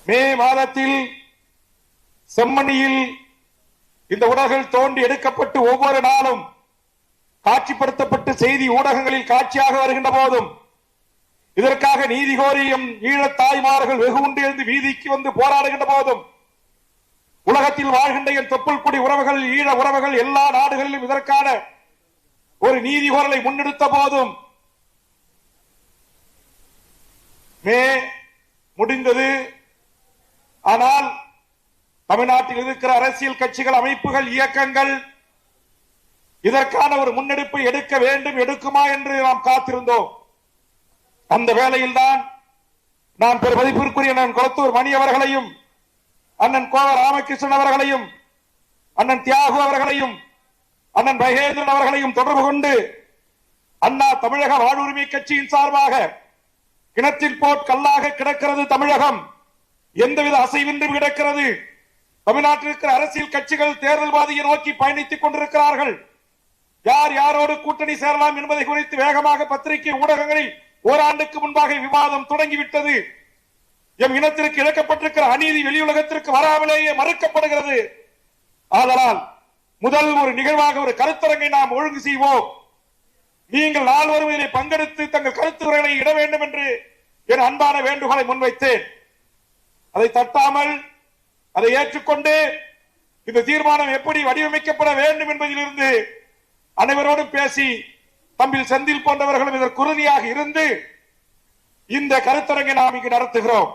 மே மாதத்தில் செம்மணியில் இந்த உடல்கள் தோண்டி எடுக்கப்பட்டு ஒவ்வொரு நாளும் காட்சிப்படுத்தப்பட்டு செய்தி ஊடகங்களில் காட்சியாக வருகின்ற போதும் இதற்காக நீதி கோரியும் ஈழத் தாய்மார்கள் வெகுண்டு எழுந்து வீதிக்கு வந்து போராடுகின்ற போதும் உலகத்தில் வாழ்கின்ற என் தொப்புள் குடி உறவுகள் ஈழ உறவுகள் எல்லா நாடுகளிலும் இதற்கான ஒரு நீதி கோரலை முன்னெடுத்த போதும் மே முடிந்தது. ஆனால் தமிழ்நாட்டில் இருக்கிற அரசியல் கட்சிகள், அமைப்புகள், இயக்கங்கள் இதற்கான ஒரு முன்னெடுப்பை எடுக்க வேண்டும், எடுக்குமா என்று நாம் காத்திருந்தோம். அந்த வேளையில் தான் நான் பெருமதிப்பிற்குரிய அண்ணன் கொளத்தூர் மணி அவர்களையும், அண்ணன் கோவ ராமகிருஷ்ணன் அவர்களையும், அண்ணன் தியாகு அவர்களையும், அண்ணன் மகேந்திரன் அவர்களையும் தொடர்பு கொண்டு அண்ணா தமிழக வாழ்வுரிமை கட்சியின் சார்பாக கிணற்றில் போட் கல்லாக கிடக்கிறது தமிழகம், எந்தவித அசைவின்றி கிடக்கிறது. தமிழ்நாட்டில் இருக்கிற அரசியல் கட்சிகள் தேர்தல் பாதையை நோக்கி பயணித்துக் கொண்டிருக்கிறார்கள். யார் யாரோடு கூட்டணி சேரலாம் என்பதை குறித்து வேகமாக பத்திரிகை ஊடகங்களில் ஓராண்டுக்கு முன்பாக விவாதம் தொடங்கிவிட்டது. எம் இனத்திற்கு இழக்கப்பட்டிருக்கிற அநீதி வெளியுலகத்திற்கு வராமலேயே மறுக்கப்படுகிறது. ஆதலால் முதல் ஒரு நிகழ்வாக ஒரு கருத்தரங்கை நாம் ஒழுங்கு செய்வோம். நீங்கள் நால்வரும் இதில் பங்கெடுத்து தங்கள் கருத்துரைகளை இட வேண்டும் என்று என் அன்பான வேண்டுகோளை முன்வைத்தேன். அதை தட்டாமல் அதை ஏற்றுக்கொண்டு இந்த தீர்மானம் எப்படி வடிவமைக்கப்பட வேண்டும் என்பதிலிருந்து அனைவரோடும் பேசி தம்பில் செந்தில் போன்றவர்களும் இதற்கு உறுதியாக இருந்து இந்த கருத்தரங்கை நாம் இங்கு நடத்துகிறோம்.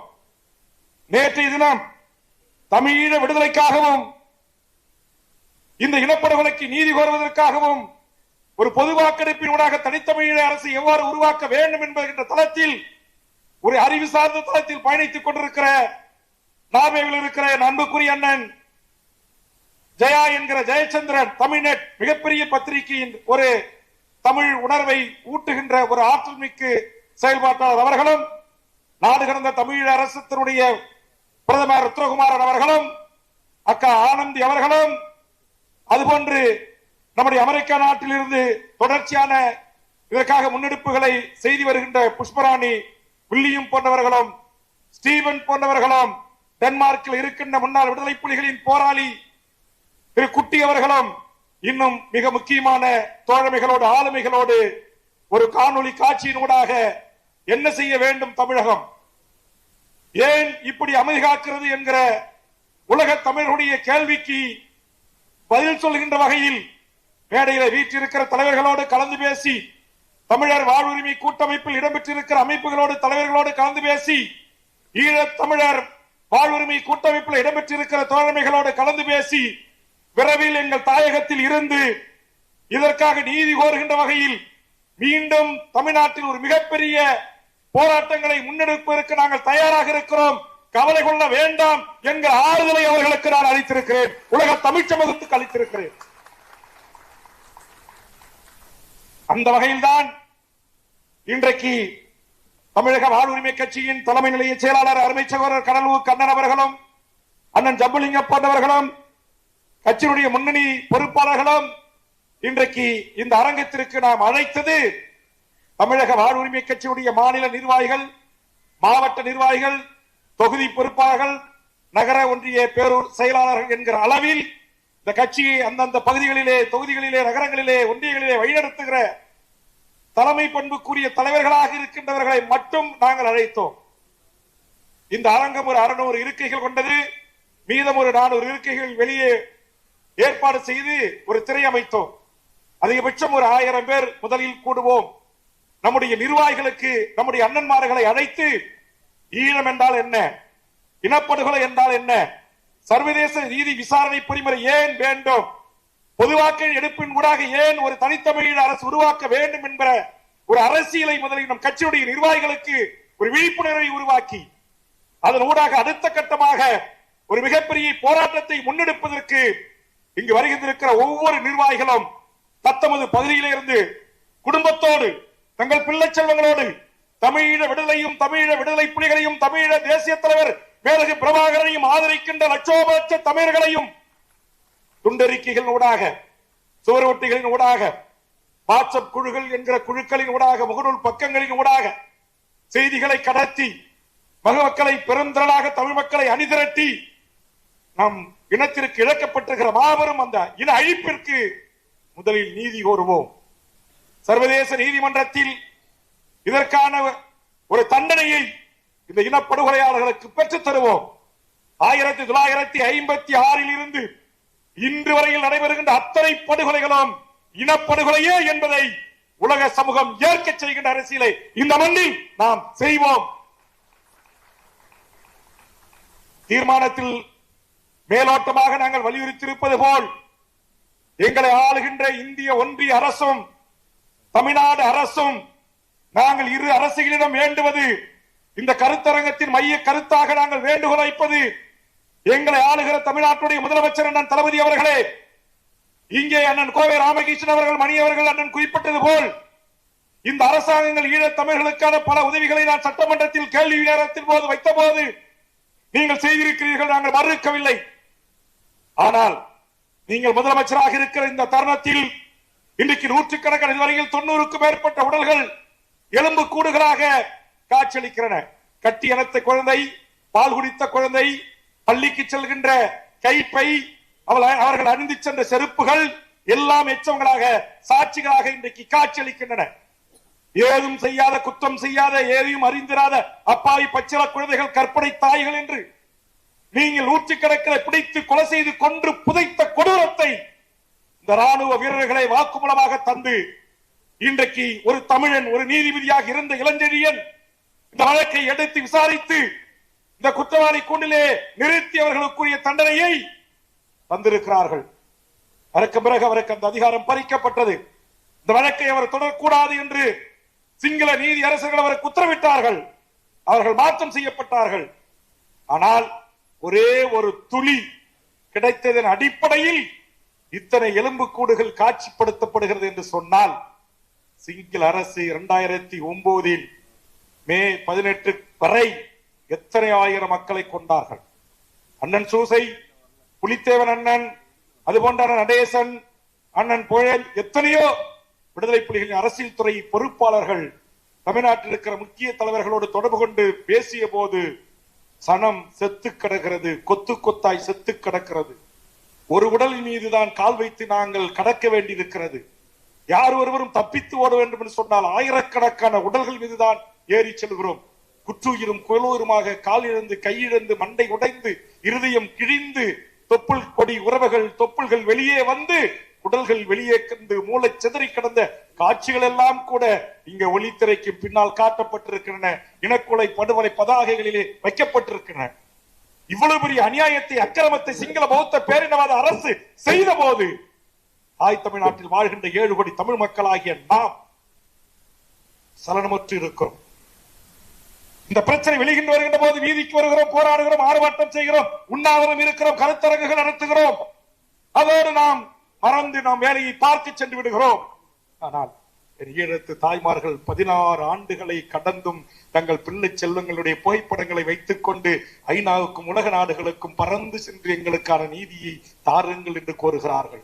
நேற்றைய தினம் தமிழீழ விடுதலைக்காகவும் இந்த இனப்படுகொலைக்கு நீதி கோருவதற்காகவும் ஒரு பொது வாக்கெடுப்பின் ஊடாக தனித்தமிழீழ அரசு எவ்வாறு உருவாக்க வேண்டும் என்கின்ற தளத்தில் ஒரு அறிவு சார்ந்த தளத்தில் பயணித்துக் கொண்டிருக்கிற நார்வேவில் இருக்கிற அன்புக்குரிய அண்ணன் ஜெயா என்கிற ஜெயச்சந்திரன் தமிழ்நெட் மிகப்பெரிய பத்திரிகையின் ஒரு தமிழ் உணர்வை ஊட்டுகின்ற ஒரு ஆற்றல் மிக்க செயல்பாட்டாளர் அவர்களும், நாடு கடந்த தமிழ் அரசத்தினுடைய பிரதமர் ருத்ரகுமாரன் அவர்களும், அக்கா ஆனந்தி அவர்களும், அதுபோன்று நம்முடைய அமெரிக்கா நாட்டில் இருந்து தொடர்ச்சியான இதற்காக முன்னெடுப்புகளை செய்து வருகின்ற புஷ்பராணி வில்லியம் போன்றவர்களும், ஸ்டீவன் போன்றவர்களும், டென்மார்க்கில் இருக்கின்ற முன்னாள் விடுதலை புலிகளின் போராளி திரு குட்டி அவர்களும், இன்னும் மிக முக்கியமான தோழமைகளோடு ஆளுமைகளோடு ஒரு காணொலி காட்சியின் ஊடாக என்ன செய்ய வேண்டும் தமிழகம், ஏன் இப்படி அமைதி காக்கிறது என்கிற உலக தமிழர்களுடைய கேள்விக்கு பதில் சொல்கின்ற வகையில் மேடையில வீற்றிருக்கிற தலைவர்களோடு கலந்து பேசி, தமிழர் வாழ்வுரிமை கூட்டமைப்பில் இடம்பெற்றிருக்கிற அமைப்புகளோடு தலைவர்களோடு கலந்து பேசி, ஈழத் தமிழர் வாழ்வுரிமை கூட்டமைப்பில் இடம்பெற்றிருக்கிற தோழமைகளோடு கலந்து பேசி, விரைவில் எங்கள் தாயகத்தில் இருந்து இதற்காக நீதி கோருகின்ற வகையில் மீண்டும் தமிழ்நாட்டில் ஒரு மிகப்பெரிய போராட்டங்களை முன்னெடுப்பதற்கு நாங்கள் தயாராக இருக்கிறோம், கவலை கொள்ள வேண்டாம் என்கிற ஆறுதலை அவர்களுக்கு நான் அளித்திருக்கிறேன், உலக தமிழ் சமூகத்துக்கு அளித்திருக்கிறேன். அந்த வகையில்தான் இன்றைக்கு தமிழக வாழ்வுரிமை கட்சியின் தலைமை நிலைய செயலாளர் அருமை சகோதரர் கடலூர் கண்ணன் அவர்களும், அண்ணன் ஜம்புலிங்கம் போன்றவர்களும், கட்சியினுடைய முன்னணி பொறுப்பாளர்களும் இன்றைக்கு இந்த அரங்கத்திற்கு நாம் அழைத்தது தமிழக வாழ்வுரிமை கட்சியுடைய மாநில நிர்வாகிகள், மாவட்ட நிர்வாகிகள், தொகுதி பொறுப்பாளர்கள், நகர ஒன்றிய பேரூர் செயலாளர்கள் என்கிற அளவில் இந்த கட்சியை அந்தந்த பகுதிகளிலே, தொகுதிகளிலே, நகரங்களிலே, ஒன்றியங்களிலே வழிநடத்துகிற தலைமை பண்புக்குரிய தலைவர்களாக இருக்கின்றவர்களை மட்டும் நாங்கள் அழைத்தோம். இந்த அரங்கம் ஒரு 600 இருக்கைகள் கொண்டது, மீதம் ஒரு 400 இருக்கைகள் வெளியே ஏற்பாடு செய்து ஒரு திரை அமைத்தோம். அதிகபட்சம் ஒரு 1000 பேர் முதலில் கூடுவோம். நம்முடைய நிர்வாகிகளுக்கு நம்முடைய அண்ணன்மார்களை அழைத்து ஈழம் என்றால் என்ன, இனப்படுகொலை என்றால் என்ன, சர்வதேச நீதி விசாரணை பொறிமுறை ஏன் வேண்டும், பொதுவாக்க எடுப்பின் ஊடாக ஏன் ஒரு தனித்தமிழீழ அரசு உருவாக்க வேண்டும் என்கிற ஒரு அரசியலை முதலில் நம் கட்சியுடைய நிர்வாகிகளுக்கு ஒரு விழிப்புணர்வை உருவாக்கி அதன் ஊடாக அடுத்த கட்டமாக ஒரு மிகப்பெரிய போராட்டத்தை முன்னெடுப்பதற்கு இங்கு வருகின்றிருக்கிற ஒவ்வொரு நிர்வாகிகளும் தத்தமது பகுதியிலே இருந்து குடும்பத்தோடு தங்கள் பிள்ளை செல்வங்களோடு தமிழீழ விடுதலையும், தமிழீழ விடுதலை புலிகளையும், தமிழீழ தேசிய தலைவர் மேலகு பிரபாகரனையும் ஆதரிக்கின்ற லட்சோபலட்ச தமிழர்களையும் துண்டறிக்கைகள் ஊடாக, சுவரொட்டிகளின் ஊடாக, வாட்ஸ்அப் குழுக்கள் என்கிற குழுக்களின் ஊடாக, முகநூல் பக்கங்களின் ஊடாக செய்திகளை கடத்தி மக்களை பெருந்திரளாக தமிழ் மக்களை அணிதிரட்டி நம் இனத்திற்கு இழக்கப்பட்டிருக்கிற மாபெரும் அந்த இன அழிப்பிற்கு முதலில் நீதி கோருவோம். சர்வதேச நீதிமன்றத்தில் இதற்கான ஒரு தண்டனையை இந்த இனப்படுகொலையாளர்களுக்கு பெற்றுத் தருவோம். 1956 இருந்து இன்று வரையில் நடைபெறுகின்ற அத்தனை படுகொலைகளும் இனப்படுகொலையே என்பதை உலக சமூகம் ஏற்க செய்கின்ற அரசியலை இந்த மண்ணில் நாம் செய்வோம். தீர்மானத்தில் மேலோட்டமாக நாங்கள் வலியுறுத்தியிருப்பது போல் எங்களை ஆளுகின்ற இந்திய ஒன்றிய அரசும் தமிழ்நாடு அரசும் நாங்கள் இரு அரசுகளிடம் வேண்டுவது, இந்த கருத்தரங்கத்தின் மைய கருத்தாக நாங்கள் வேண்டுகோள் வைப்பது, எங்களை ஆளுகிற தமிழ்நாட்டுடைய முதலமைச்சர் அண்ணன் தளபதி அவர்களே, இங்கே அண்ணன் கோவை ராமகிருஷ்ணன் அவர்கள் மணி அவர்கள் அண்ணன் குறிப்பிட்டது போல் இந்த அரசாங்கங்கள் ஈழத் தமிழர்களுக்கான பல உதவிகளை நான் சட்டமன்றத்தில் கேள்வி நேரத்தின் போது வைத்த போது நீங்கள் செய்திருக்கிறீர்கள், நாங்கள் மறுக்கவில்லை. ஆனால் நீங்கள் முதலமைச்சராக இருக்கிற இந்த தருணத்தில் இன்றைக்கு நூற்றுக்கணக்கான இதுவரையில் 90க்கும் மேற்பட்ட உடல்கள் எலும்பு கூடுகளாக காட்சியளிக்கிறன. கட்டி அணைத்த குழந்தை, பால் குடித்த குழந்தை, பள்ளிக்கு செல்கின்ற கைப்பை, அவர்கள் அணிந்து சென்ற செருப்புகள் எல்லாம் எச்சங்களாக சாட்சிகளாக இன்றைக்கு காட்சியளிக்கின்றன. ஏதும் செய்யாத, குற்றம் செய்யாத, ஏதையும் அறிந்திராத அப்பாவி பச்சில குழந்தைகள், கற்பனை தாய்கள் என்று நீங்கள் நூற்றுக்கணக்கில் பிடித்து கொலை செய்து கொன்று புதைத்த கொடூரத்தை இந்த ராணுவ வீரர்களை வாக்குமூலமாக தந்து இன்றைக்கு ஒரு தமிழன், ஒரு நீதிபதியாக இருந்த இளஞ்செழியன் இந்த வழக்கை எடுத்து விசாரித்து இந்த குற்றவாளி கூண்டிலே நிறுத்தி அவர்களுக்குரிய தண்டனையை தந்திருக்கிறார்கள். அதற்கு பிறகு அவருக்கு அந்த அதிகாரம் பறிக்கப்பட்டது. இந்த வழக்கை அவர் தொடரக்கூடாது என்று சிங்கள நீதி அரசர்கள் அவருக்கு உத்தரவிட்டார்கள். அவர்கள் மாற்றம் செய்யப்பட்டார்கள். ஆனால் ஒரே ஒரு துளி கிடைத்ததன் அடிப்படையில் இத்தனை எலும்புக்கூடுகள் காட்சிப்படுத்தப்படுகிறது என்று சொன்னால், சிங்கள அரசு 2009 மே 18 வரை எத்தனை ஆயிரம் மக்களை கொண்டார்கள். அண்ணன் சூசை, புலித்தேவன் அண்ணன், அதுபோன்ற நடேசன், அண்ணன் புயல், எத்தனையோ விடுதலை புலிகளின் அரசியல் துறை பொறுப்பாளர்கள் தமிழ்நாட்டில் இருக்கிற முக்கிய தலைவர்களோடு தொடர்பு கொண்டு பேசிய போது சனம் செத்து கிடக்கிறது, கொத்து கொத்தாய் செத்து கிடக்கிறது. ஒரு உடலின் மீதுதான் கால் வைத்து நாங்கள் கடக்க வேண்டியிருக்கிறது. யார் ஒருவரும் தப்பித்து ஓட வேண்டும் என்று சொன்னால் ஆயிரக்கணக்கான உடல்கள் மீதுதான் ஏறி செல்கிறோம். குற்றுயிரும் குலூருமாக கால் இழந்து, கையிழந்து, மண்டை உடைந்து, இருதயம் கிழிந்து, தொப்புள் கொடி உறவுகள், தொப்புள்கள் வெளியே வந்து, உடல்கள் வெளியே கண்டு மூளை சிதறி கிடந்த காட்சிகள் எல்லாம் கூட இங்க ஒளித்திரைக்கு பின்னால் காட்டப்பட்டிருக்கின்றன. இனக்குலை படுகொலை பதாகைகளிலே வைக்கப்பட்டிருக்கின்றன. இவ்வளவு பெரிய அநியாயத்தை, அக்கிரமத்தை சிங்கள பௌத்த பேரினவாத அரசு செய்த போது தாய் தமிழ்நாட்டில் வாழ்கின்ற 7 கோடி தமிழ் மக்களாகிய நாம் சலனமற்று இருக்கிறோம். இந்த பிரச்சனை வெளிகின்ற வருகின்ற போது வீதிக்கு வருகிறோம், போராடுகிறோம், ஆர்ப்பாட்டம் செய்கிறோம், உண்ணாவிரதம் இருக்கிறோம், கருத்தரங்குகள் நடத்துகிறோம். அதோடு நாம் மறந்து நாம் வேலையை பார்க்க சென்று விடுகிறோம். ஆனால் ஈழத்து தாய்மார்கள் 16 ஆண்டுகளை கடந்தும் தங்கள் பிள்ளை செல்வங்களுடைய புகைப்படங்களை வைத்துக் கொண்டு ஐநாவுக்கும் உலக நாடுகளுக்கும் பறந்து சென்று எங்களுக்கான நீதியை தாருங்கள் என்று கோருகிறார்கள்.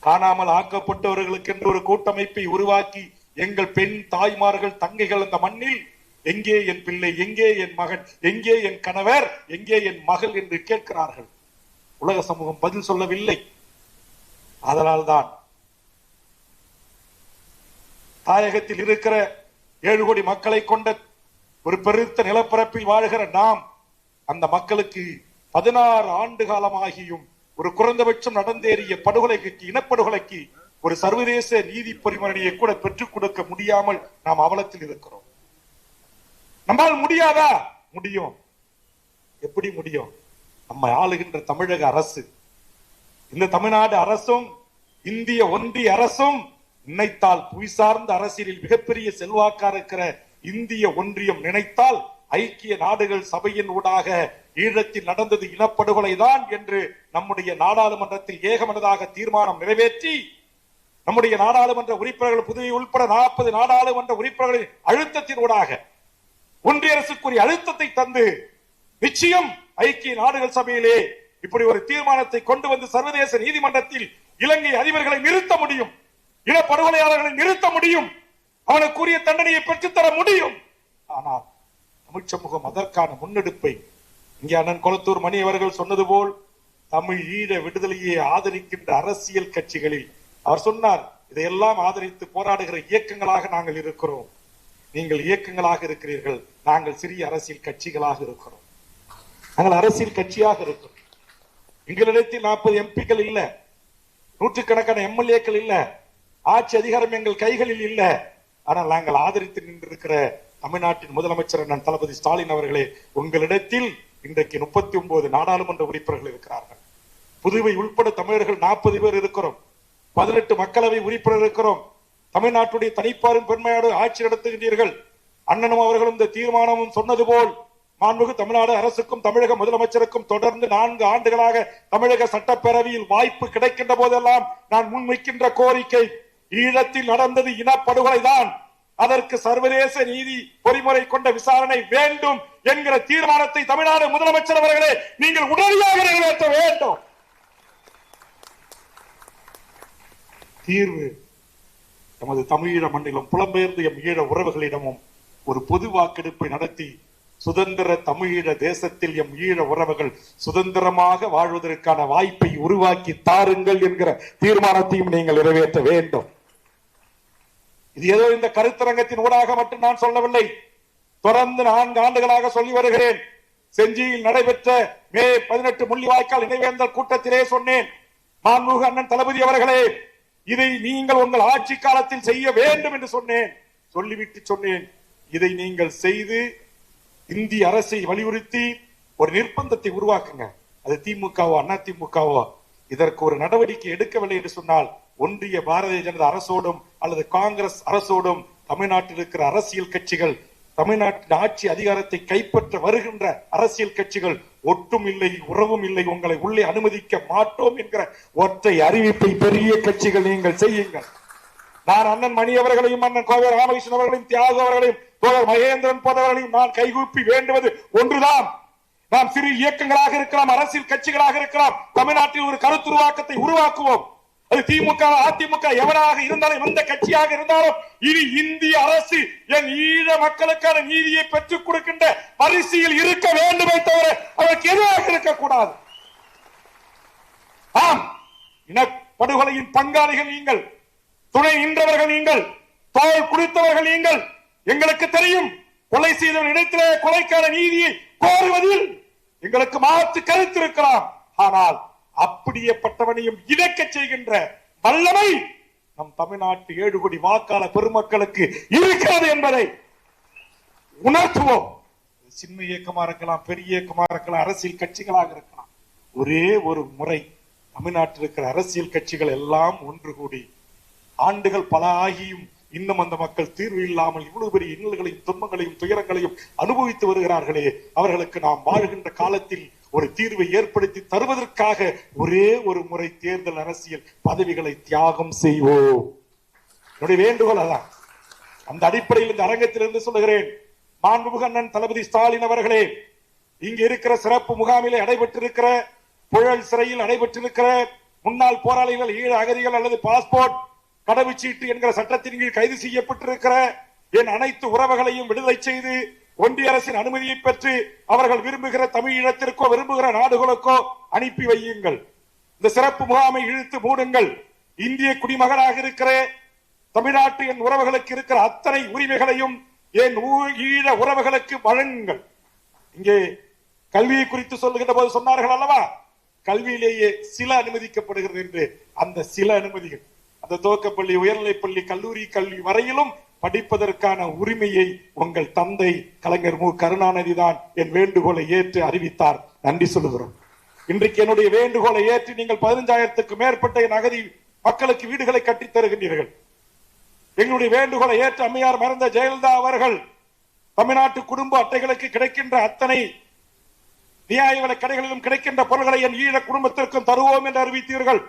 காணாமல் ஆக்கப்பட்டவர்களுக்கு என்று ஒரு கூட்டமைப்பை உருவாக்கி எங்கள் பெண் தாய்மார்கள், தங்கைகள் அந்த மண்ணில் எங்கே என் பிள்ளை, எங்கே என் மகன், எங்கே என் கணவர், எங்கே என் மகள் என்று கேட்கிறார்கள். உலக சமூகம் பதில் சொல்லவில்லை. அதனால்தான் தாயகத்தில் இருக்கிற 7 கோடி மக்களை கொண்ட ஒரு பெருத்த நிலப்பரப்பில் வாழ்கிற நாம் அந்த மக்களுக்கு 16 ஆண்டு காலமாகியும் ஒரு குறைந்தபட்சம் நடந்தேறிய படுகொலைக்கு, இனப்படுகொலைக்கு ஒரு சர்வதேச நீதி பரிமாணியை கூட பெற்றுக் கொடுக்க முடியாமல் நாம் அவலத்தில் இருக்கிறோம். நம்மால் முடியாதா? முடியும். எப்படி முடியும்? நம்ம ஆளுகின்ற தமிழக அரசு, இந்த தமிழ்நாடு அரசும் இந்திய ஒன்றிய அரசும் நினைத்தால், புவி சார்ந்த அரசியலில் மிகப்பெரிய செல்வாக்காக இருக்கிற இந்திய ஒன்றியம் நினைத்தால் ஐக்கிய நாடுகள் சபையின் ஊடாக ஈழத்தில் நடந்தது இனப்படுகொலைதான் என்று நம்முடைய நாடாளுமன்றத்தில் ஏகமனதாக தீர்மானம் நிறைவேற்றி, நம்முடைய நாடாளுமன்ற உறுப்பினர்கள் புதுவை உட்பட 40 நாடாளுமன்ற உறுப்பினர்களின் அழுத்தத்தின் ஊடாக ஒன்றிய அரசுக்குரிய அழுத்தத்தை தந்து நிச்சயம் ஐக்கிய நாடுகள் சபையிலே இப்படி ஒரு தீர்மானத்தை கொண்டு வந்து சர்வதேச நீதிமன்றத்தில் இலங்கை அதிபர்களை நிறுத்த முடியும், இனப்படுகொலையாளர்களை நிறுத்த முடியும், அவனுக்குரிய தண்டனையை பெற்றுத்தர முடியும். ஆனால் தமிழ் சமூகம் அதற்கான முன்னெடுப்பை இங்கே அண்ணன் கொளத்தூர் மணி அவர்கள் சொன்னது போல் தமிழ் ஈழ விடுதலையை ஆதரிக்கின்ற அரசியல் கட்சிகளில் அவர் சொன்னார், இதையெல்லாம் ஆதரித்து போராடுகிற இயக்கங்களாக நாங்கள் இருக்கிறோம். நீங்கள் இயக்கங்களாக இருக்கிறீர்கள், நாங்கள் சிறிய அரசியல் கட்சிகளாக இருக்கிறோம். நாங்கள் அரசியல் கட்சியாக இருக்கிறோம். எங்களிடத்தில் 40 எம்பிக்கள் இல்ல, நூற்றுக்கணக்கான எம்எல்ஏக்கள் இல்ல, ஆட்சி அதிகாரம் எங்கள் கைகளில் இல்ல. ஆனால் நாங்கள் ஆதரித்து நின்றிருக்கிற தமிழ்நாட்டின் முதலமைச்சர் அண்ணன் தளபதி ஸ்டாலின் அவர்களே, உங்களிடத்தில் இன்றைக்கு 39 நாடாளுமன்ற உறுப்பினர்கள் இருக்கிறார்கள். புதுவை உள்பட தமிழர்கள் 40 பேர் இருக்கிறோம். 18 மக்களவை உறுப்பினர் இருக்கிறோம். தமிழ்நாட்டுடைய தனிப்பாரும் பெருமையோடு ஆட்சி நடத்துகின்றீர்கள். அண்ணனும் அவர்களும் இந்த தீர்மானமும் சொன்னது போல் மாண்புமிகு தமிழ்நாடு அரசுக்கும் தமிழக முதலமைச்சருக்கும் தொடர்ந்து 4 ஆண்டுகளாக தமிழக சட்டப்பேரவையில் வாய்ப்பு கிடைக்கின்ற போதெல்லாம் நான் முன்வைக்கின்ற கோரிக்கை, ஈழத்தில் நடந்தது இனப்படுகொலை தான், அதற்கு சர்வதேச நீதி பொறிமுறை கொண்ட விசாரணை வேண்டும் என்கிற தீர்மானத்தை தமிழ்நாடு முதலமைச்சர் அவர்களே நீங்கள் உடனடியாக நிறைவேற்ற வேண்டும். தீர்வு நமது தமிழீழ மண்ணிலும் புலம்பெயர்ந்து எம் ஈழ உறவுகளிடமும் ஒரு பொது வாக்கெடுப்பை நடத்தி சுதந்திர தமிழீழ தேசத்தில் எம் ஈழ உறவுகள் சுதந்திரமாக வாழ்வதற்கான வாய்ப்பை உருவாக்கி தாருங்கள் என்கிற தீர்மானத்தையும் நீங்கள் நிறைவேற்ற வேண்டும். இது ஏதோ இந்த கருத்தரங்கத்தின் ஊடாக மட்டும் நான் சொல்லவில்லை, தொடர்ந்து 4 ஆண்டுகளாக சொல்லி வருகிறேன். செஞ்சியில் நடைபெற்ற மே 18 முள்ளிவாய்க்கால் நினைவேந்தல் கூட்டத்திலே சொன்னேன், மாண்புமிகு அண்ணன் தளபதி அவர்களே, இதை நீங்கள் உங்கள் ஆட்சி காலத்தில் செய்ய வேண்டும் என்று சொன்னேன். சொல்லிவிட்டு சொன்னேன், இதை நீங்கள் செய்து இந்திய அரசை வலியுறுத்தி ஒரு நிர்பந்தத்தை உருவாக்குங்க. அது திமுகவோ அதிமுகவோ இதற்கு ஒரு நடவடிக்கை எடுக்கவில்லை என்று சொன்னால் ஒன்றிய பாரதிய ஜனதா அரசோடும் அல்லது காங்கிரஸ் அரசோடும் தமிழ்நாட்டில் இருக்கிற அரசியல் கட்சிகள், தமிழ்நாட்டின் ஆட்சி அதிகாரத்தை கைப்பற்ற வருகின்ற அரசியல் கட்சிகள் ஒட்டும் இல்லை, உறவும் இல்லை, உங்களை உள்ளே அனுமதிக்க மாட்டோம் என்கிற ஒற்றை அறிவிப்பை பெரிய கட்சிகள் நீங்கள் செய்யுங்கள். நான் அண்ணன் மணி அவர்களையும் அண்ணன் கோவை ராமகிருஷ்ணன் அவர்களையும் தியாகு அவர்களையும் தோழர் மகேந்திரன் போன்றவர்களையும் நான் கைகூப்பி வேண்டுவது ஒன்றுதான். நாம் சிறு இயக்கங்களாக இருக்கலாம், அரசியல் கட்சிகளாக இருக்கலாம், தமிழ்நாட்டில் ஒரு கருத்துருவாக்கத்தை உருவாக்குவோம். அது திமுக அதிமுக எவராக இருந்தாலும் எந்த கட்சியாக இருந்தாலும் இனி இந்திய அரசு என் ஈழ மக்களுக்கான நீதியை பெற்றுக் கொடுக்கின்ற பரிசில் இருக்க வேண்டுமே தவிர அதற்கு எதிராக இருக்கக்கூடாது. ஆம், இனப்படுகொலையின் பங்காளிகள் நீங்கள், துணை நின்றவர்கள் நீங்கள், தோல் குடித்தவர்கள் நீங்கள். எங்களுக்கு தெரியும், கொலை செய்தவன் இடத்திலே கொலைக்கான நீதியை கோருவதில் எங்களுக்கு மாற்று கருத்து இருக்கலாம். ஆனால் அப்படியேப்பட்டவனையும் இணைக்க செய்கின்ற வல்லமை நம் தமிழ்நாட்டு 7 கோடி வாக்காள பெருமக்களுக்கு இருக்கிறது என்பதை உணர்த்துவோம். சின்ன இயக்கமா இருக்கலாம், பெரிய இயக்கமா இருக்கலாம், அரசியல் கட்சிகளாக இருக்கலாம். ஒரே ஒரு முறை தமிழ்நாட்டில் இருக்கிற அரசியல் கட்சிகள் எல்லாம் ஒன்று கூடி, ஆண்டுகள் பல ஆகியும் இன்னும் அந்த மக்கள் தீர்வு இல்லாமல் இவ்வளவு பெரிய இன்னல்களையும் துன்பங்களையும் துயரங்களையும் அனுபவித்து வருகிறார்களே, அவர்களுக்கு நாம் வாழ்கின்ற காலத்தில் ஒரு தீர்வை ஏற்படுத்தி தருவதற்காக ஒரே ஒரு முறை தேர்தல் அரசியல் பதவிகளை தியாகம் செய்வோம். என்னுடைய வேண்டுகோள் அதான். அந்த அடிப்படையில் இந்த அரங்கத்திலிருந்து சொல்லுகிறேன், மாண்புமிகு அண்ணன் தளபதி ஸ்டாலின் அவர்களே, இங்க இருக்கிற சிறப்பு முகாமிலே நடைபெற்றிருக்கிற புழல் சிறையில் நடைபெற்றிருக்கிற முன்னாள் போராளிகள், ஈழ அகதிகள் அல்லது பாஸ்போர்ட் கடவுச்சீட்டு என்கிற சட்டத்தின் கீழ் கைது செய்யப்பட்டிருக்கிற என் அனைத்து உறவுகளையும் விடுதலை செய்து ஒன்றிய அரசின் அனுமதியை பெற்று அவர்கள் விரும்புகிற தமிழீழத்திற்கோ விரும்புகிற நாடுகளுக்கோ அனுப்பி வையுங்கள். இந்த சிறப்பு முகாமை இழுத்து மூடுங்கள். இந்திய குடிமகனாக இருக்கிற தமிழ்நாட்டு என் உறவுகளுக்கு இருக்கிற அத்தனை உரிமைகளையும் என் ஈழ உறவுகளுக்கு வழங்குங்கள். இங்கே கல்வியை குறித்து சொல்லுகின்ற போது சொன்னார்கள் அல்லவா, கல்வியிலேயே சில அனுமதிக்கப்படுகிறது என்று. அந்த சில அனுமதிகள் அந்த துவக்கப்பள்ளி, உயர்நிலைப்பள்ளி, கல்லூரி கல்வி வரையிலும் படிப்பதற்கான உரிமையை உங்கள் தந்தை கலைஞர் மு கருணாநிதி தான் என் வேண்டுகோளை ஏற்று அறிவித்தார். நன்றி சொல்லுகிறோம். இன்றைக்கு என்னுடைய வேண்டுகோளை ஏற்று நீங்கள் 15,000க்கும் மேற்பட்ட என் அகதி மக்களுக்கு வீடுகளை கட்டித் தருகின்றீர்கள். எங்களுடைய வேண்டுகோளை ஏற்று அம்மையார் மறைந்த ஜெயலலிதா அவர்கள் தமிழ்நாட்டு குடும்ப அட்டைகளுக்கு கிடைக்கின்ற அத்தனை நியாய விலை கடைகளிலும் கிடைக்கின்ற பொருட்களை என் ஈழ குடும்பத்திற்கும் தருவோம் என்று அறிவித்தீர்கள்.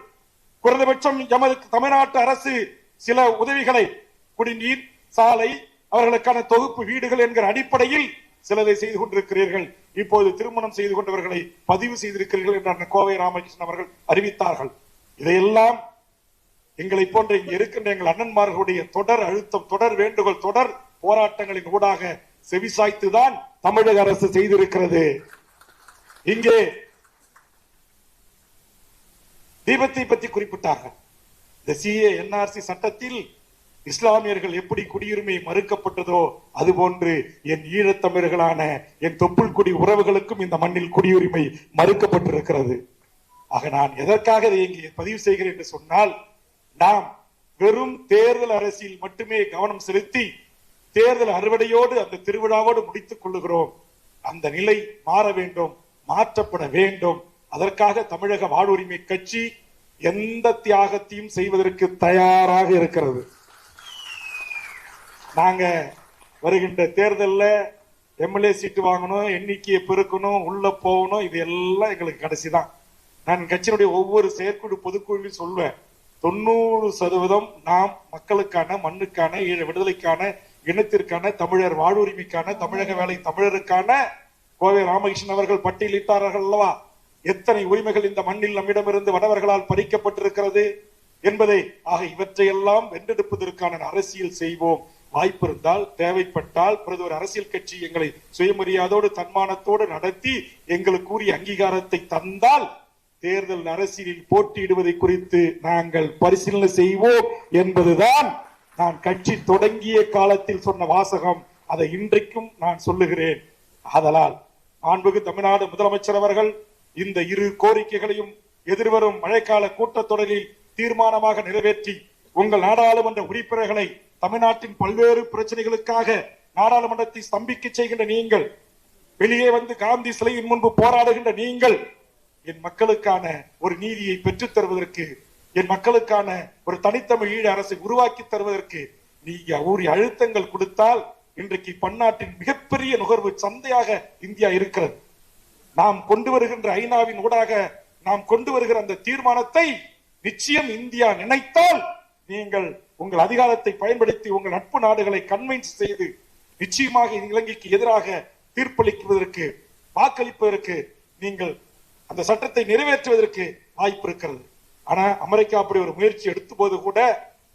குறைந்தபட்சம் எமது தமிழ்நாட்டு அரசு சில உதவிகளை, குடிநீர், சாலை, அவர்களுக்கான தொகுப்பு வீடுகள் என்கிற அடிப்படையில் சிலதை செய்து கொண்டிருக்கிறீர்கள். இப்போது திருமணம் செய்து கொண்டவர்களை பதிவு செய்திருக்கிறீர்கள் என்று கோவை ராமகிருஷ்ணன் அவர்கள் அறிவித்தார்கள். இதையெல்லாம் எங்களை போன்ற இங்கு இருக்கின்ற எங்கள் அண்ணன்மார்களுடைய தொடர் அழுத்தம், தொடர் வேண்டுகோள், தொடர் போராட்டங்களின் ஊடாக செவிசாய்த்துதான் தமிழக அரசு செய்திருக்கிறது. இங்கே தீபத்தை பற்றி குறிப்பிட்டார்கள். இந்த சிஏ என்ஆர்சி சட்டத்தில் இஸ்லாமியர்கள் எப்படி குடியுரிமை மறுக்கப்பட்டதோ அதுபோன்று என் ஈழத்தமிழர்களான என் தொப்புள் குடி உறவுகளுக்கும் இந்த மண்ணில் குடியுரிமை மறுக்கப்பட்டிருக்கிறது. ஆக நான் எதற்காக இதை இங்கே பதிவு செய்கிறேன் என்று சொன்னால், நாம் வெறும் தேர்தல் அரசியல் மட்டுமே கவனம் செலுத்தி தேர்தல் அறுவடையோடு அந்த திருவிழாவோடு முடித்துக் கொள்ளுகிறோம். அந்த நிலை மாற வேண்டும், மாற்றப்பட வேண்டும். அதற்காக தமிழக வாழ்வுரிமை கட்சி எந்த தியாகத்தையும் செய்வதற்கு தயாராக இருக்கிறது. நாங்க வருகின்ற தேர்தலில் எம்எல்ஏ சீட்டு வாங்கணும், எண்ணிக்கையை பெருக்கணும், உள்ள போகணும், இது எல்லாம் எங்களுக்கு கடைசிதான். நான் கட்சியினுடைய ஒவ்வொரு செயற்குழு பொதுக்குழுவில் சொல்வேன், 90% நாம் மக்களுக்கான, மண்ணுக்கான, ஈழ விடுதலைக்கான, இனத்திற்கான, தமிழர் வாழ்வுரிமைக்கான, தமிழக வேலை தமிழருக்கான கோவை ராமகிருஷ்ணன் அவர்கள் பட்டியலிட்டார்கள் அல்லவா, எத்தனை உரிமைகள் இந்த மண்ணில் நம்மிடமிருந்து வடவர்களால் பறிக்கப்பட்டிருக்கிறது என்பதை. ஆக இவற்றையெல்லாம் வென்றெடுப்பதற்கான அரசியல் செய்வோம். வாய்ப்பு இருந்தால், தேவைப்பட்டால் பிரதமர் அரசியல் கட்சி எங்களை சுயமரியாதோடு தன்மானத்தோடு நடத்தி எங்களுக்கு கூறிய அங்கீகாரத்தை தந்தால் தேர்தல் அரசியலில் போட்டியிடுவதை குறித்து நாங்கள் பரிசீலனை செய்வோம் என்பதுதான் நான் கட்சி தொடங்கிய காலத்தில் சொன்ன வாசகம். அதை இன்றைக்கும் நான் சொல்லுகிறேன். ஆதலால் மாண்புமிகு தமிழ்நாடு முதலமைச்சர் அவர்கள் இந்த இரு கோரிக்கைகளையும் எதிர்வரும் மழைக்கால கூட்டத்தொடரில் தீர்மானமாக நிறைவேற்றி உங்கள் நாடாளுமன்ற உறுப்பினர்களை தமிழ்நாட்டின் பல்வேறு பிரச்சனைகளுக்காக நாடாளுமன்றத்தை ஸ்தம்பிக்க செய்கின்ற நீங்கள், வெளியே வந்து காந்தி சிலையின் முன்பு போராடுகின்ற நீங்கள், என் மக்களுக்கான ஒரு நீதியை பெற்றுத் தருவதற்கு, என் மக்களுக்கான ஒரு தனித்தமிழ் ஈழ அரசை உருவாக்கி தருவதற்கு நீங்க ஊரிய அழுத்தங்கள் கொடுத்தால் இன்றைக்கு பன்னாட்டின் மிகப்பெரிய நுகர்வு சந்தையாக இந்தியா இருக்கிறது. நாம் கொண்டு வருகின்ற ஐநாவின் ஊடாக நாம் கொண்டு வருகிற அந்த தீர்மானத்தை நிச்சயம் இந்தியா நினைத்தால் நீங்கள் உங்கள் அதிகாரத்தை பயன்படுத்தி உங்கள் நட்பு நாடுகளை கன்வின்ஸ் செய்து நிச்சயமாக இலங்கைக்கு எதிராக தீர்ப்பளிப்பதற்கு, வாக்களிப்பதற்கு, நீங்கள் அந்த சட்டத்தை நிறைவேற்றுவதற்கு வாய்ப்பு இருக்கிறது. ஆனா அமெரிக்கா அப்படி ஒரு முயற்சி எடுத்த போது கூட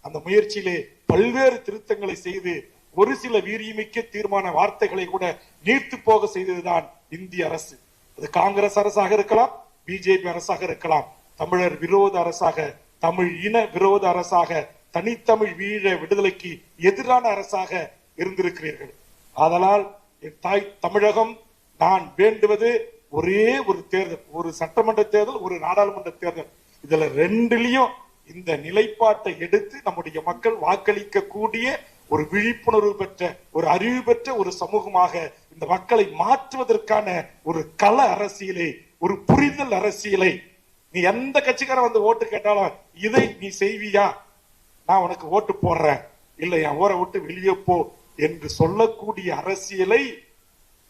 அந்த முயற்சியிலே பல்வேறு திருத்தங்களை செய்து ஒரு சில வீரியமிக்க தீர்மான வார்த்தைகளை கூட நீர்த்து போக செய்ததுதான் இந்திய அரசு. அது காங்கிரஸ் அரசாக இருக்கலாம், பிஜேபி அரசாக இருக்கலாம், தமிழர் விரோத அரசாக, தமிழ் இன விரோத அரசாக, தனித்தமிழ் ஈழ விடுதலைக்கு எதிரான அரசாக இருந்திருக்கிறீர்கள். ஆதலால் என் தாய் தமிழகம் நான் வேண்டுவது ஒரே ஒரு தேர்தல், ஒரு சட்டமன்ற தேர்தல், ஒரு நாடாளுமன்ற தேர்தல். இதுல ரெண்டுலயும் இந்த நிலைப்பாட்டை எடுத்து நம்முடைய மக்கள் வாக்களிக்க கூடிய ஒரு விழிப்புணர்வு பெற்ற, ஒரு அறிவு பெற்ற ஒரு சமூகமாக இந்த மக்களை மாற்றுவதற்கான ஒரு கள அரசியலை, ஒரு புரிதல் அரசியலை, நீ எந்த கட்சிக்காரன் வந்து ஓட்டு கேட்டாலும் இதை நீ செய்வியா, நான் உனக்கு ஓட்டு போடுறேன், இல்ல என் ஊரை விட்டு வெளியே போ என்று சொல்லக்கூடிய அரசியலை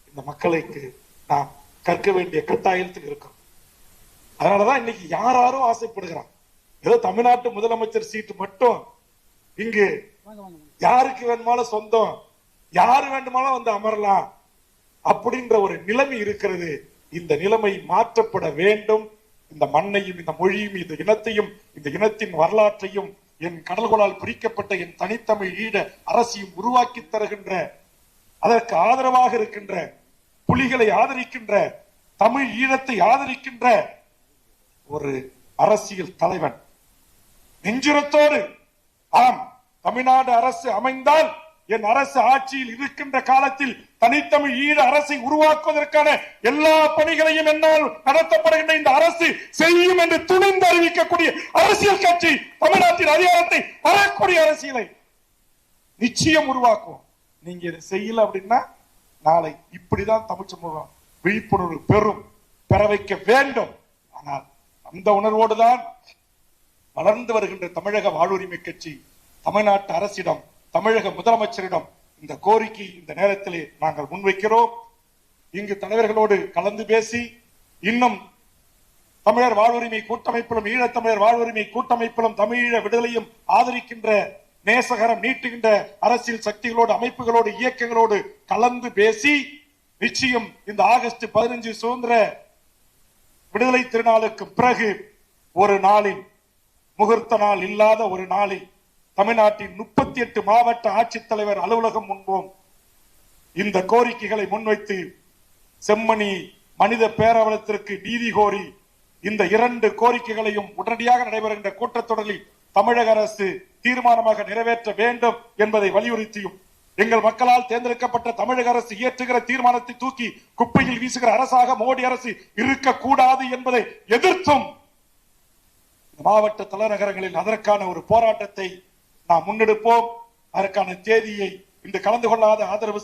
இந்த மக்களுக்கு நாம் கற்க வேண்டிய கட்டாயத்தில் இருக்கும். அதனாலதான் இன்னைக்கு யாரும் ஆசைப்படுகிறான், ஏதோ தமிழ்நாட்டு முதலமைச்சர் சீட்டு மட்டும் இங்கு யாருக்கு வேணுமாலும் சொந்தம், யாரு வேண்டுமாலும் வந்து அமரலாம் அப்படின்ற ஒரு நிலைமை இருக்கிறது. இந்த நிலைமை மாற்றப்பட வேண்டும். இந்த மண்ணையும், இந்த மொழியும், இந்த இனத்தையும், இந்த இனத்தின் வரலாற்றையும், என் கடல்களால் பிரிக்கப்பட்ட என் தனித்தமிழ் ஈழ அரசியும் உருவாக்கி தருகின்ற, அதற்கு ஆதரவாக இருக்கின்ற, புலிகளை ஆதரிக்கின்ற, தமிழ் ஈழத்தை ஆதரிக்கின்ற ஒரு அரசியல் தலைவன் நெஞ்சுரத்தோடு, ஆம் தமிழ்நாடு அரசு அமைந்தால் என் அரசு ஆட்சியில் இருக்கின்ற காலத்தில் தனித்தமிழ் ஈழ அரசை உருவாக்குவதற்கான எல்லா பணிகளையும் என்னால் நடத்தப்படுகின்ற இந்த அரசு செய்யும் என்று துணிந்து அறிவிக்கக்கூடிய அரசியல் கட்சி தமிழ்நாட்டின் அதிகாரத்தை வரக்கூடிய அரசியலை நிச்சயம் உருவாக்குவோம். நீங்க இதை செய்யல அப்படின்னா நாளை இப்படிதான் தமிழ் சமூகம் விழிப்புணர்வு பெற வைக்க வேண்டும். ஆனால் அந்த உணர்வோடுதான் வளர்ந்து வருகின்ற தமிழக வாழ்வுரிமை கட்சி தமிழ்நாட்டு அரசிடம், தமிழக முதலமைச்சரிடம் இந்த கோரிக்கை இந்த நேரத்திலே நாங்கள் முன்வைக்கிறோம். இங்கு தலைவர்களோடு கலந்து பேசி இன்னும் தமிழர் வாழ்வுரிமை கூட்டமைப்பிலும், ஈழத்தமிழர் வாழ்வுரிமை கூட்டமைப்பிலும், தமிழீழ விடுதலையும் ஆதரிக்கின்ற, நேசகரம் நீட்டுகின்ற அரசியல் சக்திகளோடு, அமைப்புகளோடு, இயக்கங்களோடு கலந்து பேசி நிச்சயம் இந்த ஆகஸ்ட் 15 சுதந்திர விடுதலை திருநாளுக்கு பிறகு ஒரு நாளில், முகூர்த்த நாள் இல்லாத ஒரு நாளில் தமிழ்நாட்டின் 38 மாவட்ட ஆட்சித்தலைவர் அலுவலகம் முன்போம் இந்த கோரிக்கைகளை முன்வைத்து செம்மணி மனித பேரவலத்திற்கு நீதி கோரி இந்த 2 கோரிக்கைகளையும் உடனடியாக நடைபெறுகின்ற கூட்டத்தொடரில் தமிழக அரசு தீர்மானமாக நிறைவேற்ற வேண்டும் என்பதை வலியுறுத்தியும், எங்கள் மக்களால் தேர்ந்தெடுக்கப்பட்ட தமிழக அரசு இயற்றுகிற தீர்மானத்தை தூக்கி குப்பையில் வீசுகிற அரசாக மோடி அரசு இருக்கக்கூடாது என்பதை எதிர்த்தும் மாவட்ட தலைநகரங்களில் அதற்கான ஒரு போராட்டத்தை நாம் முன்னெடுப்போம். அதற்கான தேதியை இந்த கலந்து கொள்ளாத ஆதரவு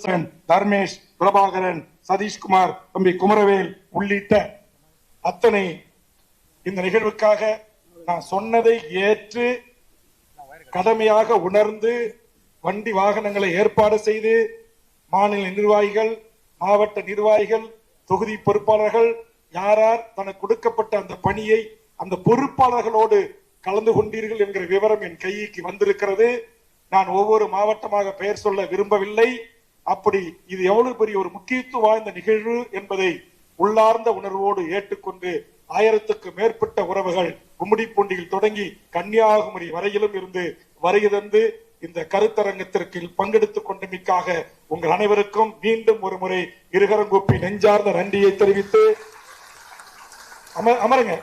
தர்மேஷ், பிரபாகரன், சதீஷ்குமார், தம்பி குமரவேல் உள்ளிட்ட அத்தனை இந்த நிகழ்வுக்காக நான் சொன்னதை ஏற்று கடமையாக உணர்ந்து வண்டி வாகனங்களை ஏற்பாடு செய்து மாநில நிர்வாகிகள், மாவட்ட நிர்வாகிகள், தொகுதி பொறுப்பாளர்கள் யார் தனக்கு கொடுக்கப்பட்ட அந்த பணியை அந்த பொறுப்பாளர்களோடு கலந்து கொண்டீர்கள் என்கிற விவரம் என் கைக்கு வந்திருக்கிறது. நான் ஒவ்வொரு மாவட்டமாக பெயர் சொல்ல விரும்பவில்லை. அப்படி இது எவ்வளவு பெரிய ஒரு முக்கியத்துவம் வாய்ந்த நிகழ்வு என்பதை உள்ளார்ந்த உணர்வோடு ஏற்றுக்கொண்டு 1000க்கு மேற்பட்ட உறவுகள் கும்மிடிப்பூண்டியில் தொடங்கி கன்னியாகுமரி வரையிலும் இருந்து வருகை தந்து இந்த கருத்தரங்கத்திற்கு பங்கெடுத்துக் கொண்டமைக்காக உங்கள் அனைவருக்கும் மீண்டும் ஒரு முறை இருகரங்கூப்பி நெஞ்சார்ந்த நன்றியை தெரிவித்து அமருங்க.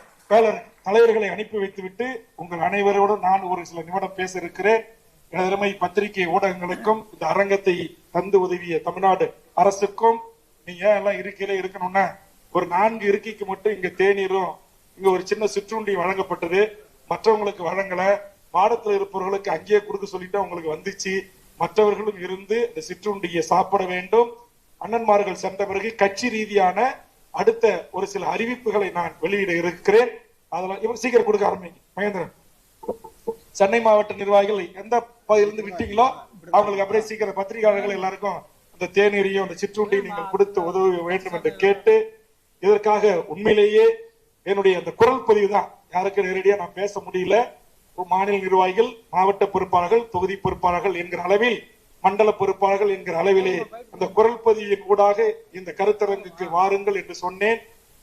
தலைவர்களை அனுப்பி வைத்துவிட்டு உங்கள் அனைவரோடு நான் ஒரு சில நிமிடம் பேச இருக்கிறேன். எனதருமை பத்திரிகை ஊடகங்களுக்கும் இந்த அரங்கத்தை தந்து உதவிய தமிழ்நாடு அரசுக்கும், நீங்க எல்லாம் இருக்கையில இருக்கணும்னா ஒரு 4 இருக்கைக்கு மட்டும் இங்க தேநீரும் இங்க ஒரு சின்ன சிற்றுண்டி வழங்கப்பட்டது. மற்றவங்களுக்கு வழங்கல. மாடத்தில் இருப்பவர்களுக்கு அங்கேயே கொடுக்க சொல்லிட்டு உங்களுக்கு வந்துச்சு. மற்றவர்களும் இருந்து இந்த சிற்றுண்டியை சாப்பிட வேண்டும். அண்ணன்மார்கள் சென்ற பிறகு கட்சி ரீதியான அடுத்த ஒரு சில அறிவிப்புகளை நான் வெளியிட இருக்கிறேன். அதுல இவங்க சீக்கிரம் கொடுக்க ஆரம்பிங்க. மகேந்திரன், சென்னை மாவட்ட நிர்வாகிகள் எந்த பகுதியிலிருந்து விட்டீங்களோ அவங்களுக்கு அப்படியே சீக்கிரம் பத்திரிகையாளர்கள் எல்லாருக்கும் அந்த தேநீரையும் அந்த சிற்றுண்டியை நீங்கள் கொடுத்து உதவ வேண்டும் என்று கேட்டு, இதற்காக உண்மையிலேயே என்னுடைய அந்த குரல் பதிவு தான். யாருக்கு நேரடியா நான் பேச முடியல. மாநில நிர்வாகிகள், மாவட்ட பொறுப்பாளர்கள், தொகுதி பொறுப்பாளர்கள் என்கிற அளவில், மண்டல பொறுப்பாளர்கள் என்கிற அளவிலே அந்த குரல் பதிவின் ஊடாக இந்த கருத்தரங்குக்கு வாருங்கள் என்று சொன்னேன்.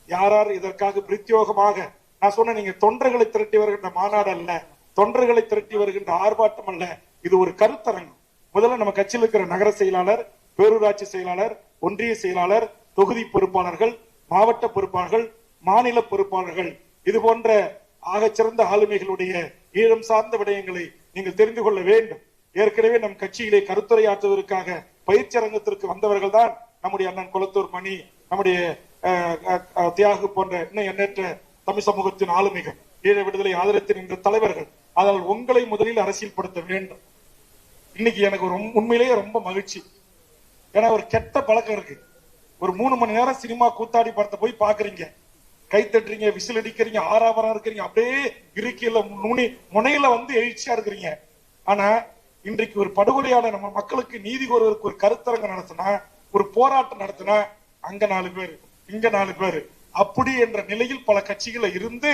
யார் இதற்காக பிரத்யோகமாக நான் சொன்ன, நீங்க தொண்டர்களை திரட்டி வருகின்ற மாநாடு அல்ல, தொண்டர்களை திரட்டி வருகின்ற ஆர்ப்பாட்டம் அல்ல, இது ஒரு கருத்தரங்கம். முதல்ல நம்ம கட்சியில் இருக்கிற நகர செயலாளர், பேரூராட்சி செயலாளர், ஒன்றிய செயலாளர், தொகுதி பொறுப்பாளர்கள், மாவட்ட பொறுப்பாளர்கள், மாநில பொறுப்பாளர்கள், இது போன்ற ஆகச்சிறந்த ஆளுமைகளுடைய ஈழம் சார்ந்த விடயங்களை நீங்கள் தெரிந்து கொள்ள வேண்டும். ஏற்கனவே நம் கட்சியிலே கருத்துரையாற்றுவதற்காக பயிற்சி அரங்கத்திற்கு வந்தவர்கள் தான் நம்முடைய அண்ணன் குளத்தூர் மணி, நம்முடைய தியாகு போன்ற இன்னும் எண்ணற்ற தமிழ் சமூகத்தின் ஆளுமைகள், ஈழ விடுதலை ஆதரத்தில் நின்ற தலைவர்கள். அதனால் உங்களை முதலில் அரசியல்படுத்த வேண்டும். இன்னைக்கு எனக்கு ஒரு உண்மையிலேயே ரொம்ப மகிழ்ச்சி. ஏன்னா ஒரு கெட்ட பழக்கம் இருக்கு. ஒரு 3 மணி நேரம் சினிமா கூத்தாடி படத்தை போய் பாக்குறீங்க, கை தட்டுறீங்க, விசில் அடிக்கிறீங்க, ஆறாவரம் இருக்கிறீங்க, அப்படியே இருக்கையில முனையில வந்து எழுச்சியா இருக்கிறீங்க. ஆனா இன்றைக்கு ஒரு படுகொலையாளர் நம்ம மக்களுக்கு நீதி கோருவதற்கு ஒரு கருத்தரங்கம் நடத்தினா, ஒரு போராட்டம் நடத்தினா, அங்க 4 பேர், இங்க 4 பேர், அப்படி என்ற நிலையில் பல கட்சிகளை இருந்து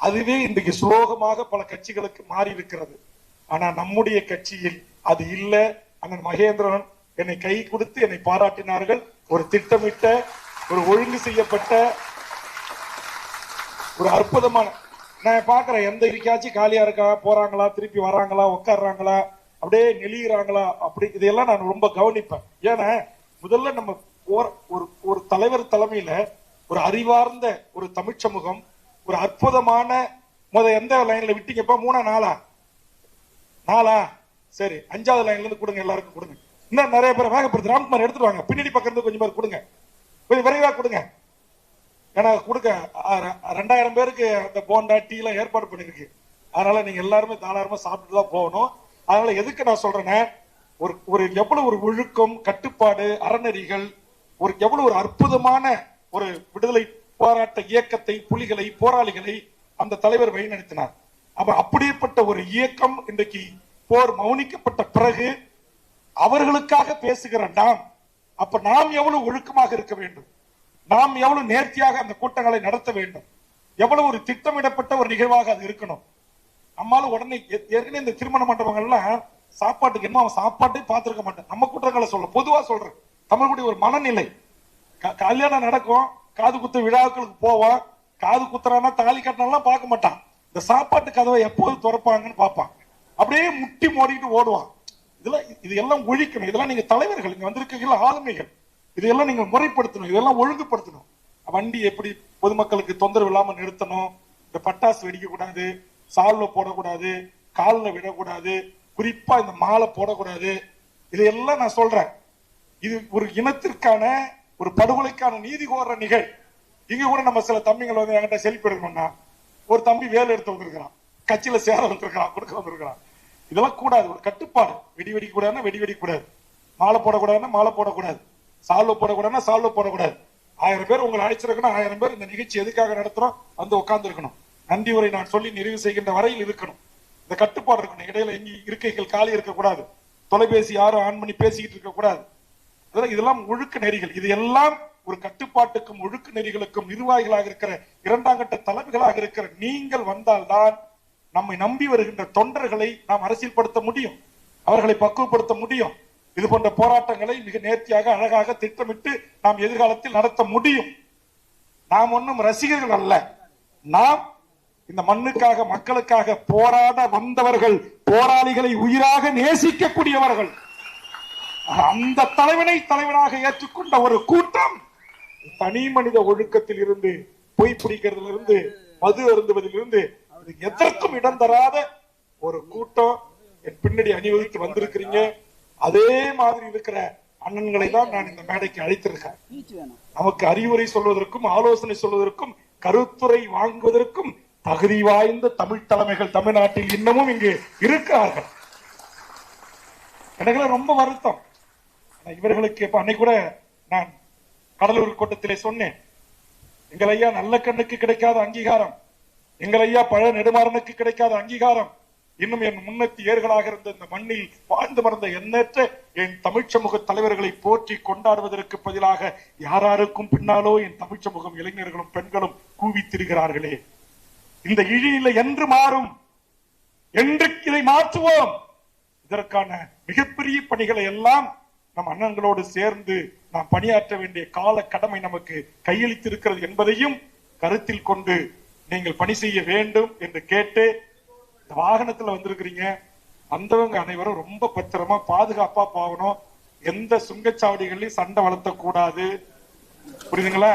அதுவே இன்றைக்கு சுலோகமாக பல கட்சிகளுக்கு மாறி இருக்கிறது. ஆனா நம்முடைய கட்சியில் அது இல்ல. அண்ணன் மகேந்திரன் என்னை கை கொடுத்து என்னை பாராட்டினார்கள். ஒரு திட்டமிட்ட, ஒரு ஒழுங்கு செய்யப்பட்ட, ஒரு அற்புதமான, நான் பாக்குறேன் எந்த இருக்காச்சும் காலியா இருக்கா, போறாங்களா, திருப்பி வராங்களா, உட்காடுறாங்களா, அப்படியே நெளிகிறாங்களா, அப்படி இதையெல்லாம் நான் ரொம்ப கவனிப்பேன். ஏன்னா முதல்ல நம்ம ஒரு தலைவர் தலைமையில ஒரு அறிவார்ந்த ஒரு தமிழ் சமூகம், ஒரு அற்புதமான எந்த லைன்ல விட்டீங்கப்பா, 3 4 சரி 5வது லைன்ல இருந்து கொடுங்க, எல்லாருக்கும் கொடுங்க. இன்னும் நிறைய பேர் வேகப்படுத்து, ராம்குமார் எடுத்துட்டு வாங்க, பின்னாடி பக்கம் இருந்து கொஞ்சம் பேர் கொடுங்க, கொஞ்சம் விரைவா கொடுங்க. ஏன்னா கொடுக்க 2000 பேருக்கு அந்த போண்டா டீ எல்லாம் ஏற்பாடு பண்ணிருக்கு. அதனால நீங்க எல்லாருமே தாராளமா சாப்பிட்டு தான் போகணும். அதனால எதுக்கு நான் சொல்றேன்னா, ஒரு எவ்வளவு ஒரு ஒழுக்கம், கட்டுப்பாடு, அறநெறிகள், ஒரு எவ்வளவு ஒரு அற்புதமான ஒரு விடுதலை போராட்ட இயக்கத்தை, புலிகளை, போராளிகளை அந்த தலைவர் வழிநடத்தினார். அப்ப அப்படிப்பட்ட ஒரு இயக்கம் இன்றைக்கு போர் மௌனிக்கப்பட்ட பிறகு அவர்களுக்காக பேசுகிற நாம், அப்ப நாம் எவ்வளவு ஒழுக்கமாக இருக்க வேண்டும், நாம் எவ்வளவு நேர்த்தியாக அந்த கூட்டங்களை நடத்த வேண்டும், எவ்வளவு ஒரு திட்டமிடப்பட்ட ஒரு நிகழ்வாக அது இருக்கணும். நம்மால உடனே ஏற்கனவே இந்த திருமண மண்டபங்கள்லாம் சாப்பாட்டுக்கு என்ன, அவன் சாப்பாட்டே பார்த்திருக்க மாட்டேன். நம்ம கூட்டங்களை சொல்ல பொதுவா சொல்றேன். தமிழ்குடி ஒரு மனநிலை, கல்யாணம் நடக்கும், காது குத்து விழாக்களுக்கு போவான், காது குத்துறானா தாலி கட்டினாலாம் பார்க்க மாட்டான், இந்த சாப்பாட்டு கதவை எப்போது திறப்பாங்கன்னு பார்ப்பான். அப்படியே முட்டி மோடிட்டு ஓடுவான். இது எல்லாம் ஒழிக்கணும். இதெல்லாம் நீங்க தலைவர்கள், இங்க வந்திருக்கீங்களா ஆளுமைகள், இதையெல்லாம் நீங்க முறைப்படுத்தணும், இதெல்லாம் ஒழுங்குபடுத்தணும். வண்டி எப்படி பொதுமக்களுக்கு தொந்தரவு இல்லாம நிறுத்தணும், இந்த பட்டாசு வெடிக்க கூடாது, சால்வ போடக்கூடாது, காலில் விடக்கூடாது, குறிப்பா இந்த மாலை போடக்கூடாது, இதையெல்லாம் நான் சொல்றேன். இது ஒரு இனத்திற்கான ஒரு படுகொலைக்கான நீதி கோர நிகழ். இங்க கூட நம்ம சில தம்பிகள் வந்து என்கிட்ட செல்ஃபி எடுக்கணும்னா, ஒரு தம்பி வேலை எடுத்து வந்திருக்கிறான், கட்சியில சேர வந்திருக்கிறான், கொடுக்க வந்திருக்கிறான். இதெல்லாம் கூடாது. ஒரு கட்டுப்பாடு. வெடி வெடிக்க கூடாதுன்னா வெடி வெடிக்க கூடாது, மாலை போடக்கூடாதுன்னா மாலை போடக்கூடாது, சால்வ போடக்கூடாதுன்னா சால்வ போடக்கூடாது. 1000 பேர் உங்களை அழைச்சிருக்கணும், 1000 பேர் இந்த நிகழ்ச்சி எதுக்காக நடத்துறோம் வந்து உட்கார்ந்து இருக்கணும். நன்றி உரை நான் சொல்லி நிறைவு செய்கின்ற வரையில் இருக்கணும். இந்த கட்டுப்பாடு இருக்கணும். இடையில எங்க இருக்கைகள் காலி இருக்கக்கூடாது, தொலைபேசி யாரும் ஆன் பண்ணி பேசிக்கிட்டு இருக்க கூடாது. இதெல்லாம் ஒழுக்க நெறிகள். இது எல்லாம் ஒரு கட்டுப்பாட்டுக்கும் ஒழுக்க நெறிகளுக்கும் நிர்வாகிகளாக இருக்கிற இரண்டாம் கட்ட தலைமைகளாக இருக்கிற நீங்கள் வந்தால்தான் நம்மை நம்பி வருகின்ற தொண்டர்களை நாம் அரசியல்படுத்த முடியும், அவர்களை பக்குவப்படுத்த முடியும். இது போன்ற போராட்டங்களை மிக நேர்த்தியாக அழகாக திட்டமிட்டு நாம் எதிர்காலத்தில் நடத்த முடியும். நாம் ஒன்றும் ரசிகர்கள் அல்ல, நாம் இந்த மண்ணுக்காக மக்களுக்காக போராட வந்தவர்கள், போராளிகளை உயிராக நேசிக்கக்கூடியவர்கள். அந்த தலைவனை தலைவனாக ஏற்றுக்கொண்ட ஒரு கூட்டம் தனி மனித ஒழுக்கத்தில் இருந்து, பொய் பிடிக்கிறதுல இருந்து, மது அருந்துவதில் இருந்து எதற்கும் இடம் தராத ஒரு கூட்டம் என் பின்னாடி அணிவகுத்து வந்திருக்கிறீங்க. அதே மாதிரி இருக்கிற அண்ணன்களை தான் நான் இந்த மேடைக்கு அழைத்திருக்கேன். நமக்கு அறிவுரை சொல்வதற்கும் ஆலோசனை சொல்வதற்கும் கருத்துரை வாங்குவதற்கும் தகுதி வாய்ந்த தமிழ் தலைமைகள் தமிழ்நாட்டில் இன்னமும் இங்கு இருக்கிறார்கள். எனக்கு ரொம்ப வருத்தம். இவர்களுக்கு அன்னைக்கு கூட நான் கடலூர் கூட்டத்திலே சொன்னேன், எங்கள் ஐயா நல்ல கண்ணுக்கு கிடைக்காத அங்கீகாரம், எங்கள் ஐயா பழ நெடுமாறனுக்கு கிடைக்காத அங்கீகாரம், இன்னும் என் முன்னத்தி ஏர்களாக இருந்த இந்த மண்ணில் வாழ்ந்து மறந்த எண்ணற்ற என் தமிழ் சமூக தலைவர்களை போற்றி கொண்டாடுவதற்கு பதிலாக யாராருக்கும் பின்னாலோ என் தமிழ் சமூகம் இளைஞர்களும் பெண்களும் கூவி திரிகிறார்களே. இந்த இழிநிலை என்று மாறும், என்று இதை மாற்றுவோம். இதற்கான மிகப்பெரிய பணிகளை எல்லாம் நம் அண்ணன்களோடு சேர்ந்து நாம் பணியாற்ற வேண்டிய கால கடமை நமக்கு கையளித்திருக்கிறது என்பதையும் கருத்தில் கொண்டு நீங்கள் பணி செய்ய வேண்டும் என்று கேட்டு, இந்த வாகனத்துல வந்திருக்கிறீங்க, வந்தவங்க அனைவரும் ரொம்ப பத்திரமா பாதுகாப்பா போகணும். எந்த சுங்கச்சாவடிகளையும் சண்டை வளர்த்த கூடாது, புரியுதுங்களா?